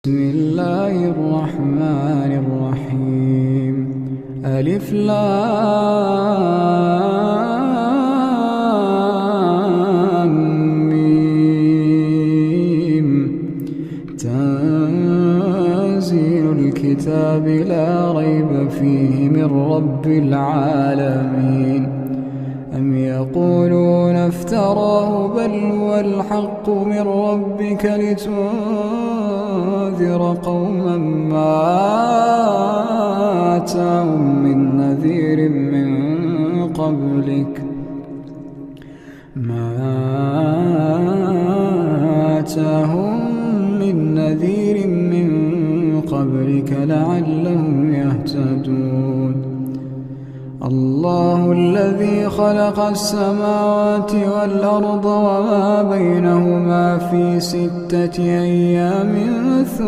بسم الله الرحمن الرحيم. ألف لام ميم. تنزيل الكتاب لا ريب فيه من رب العالمين. أم يقولون افتراه بل هو الحق من ربك لتنذر قوما ما آتاهم من نذير من قبلك لعلهم يهتدون. الله الذي خلق السماوات والأرض وما بينهما في 6 أيام ثم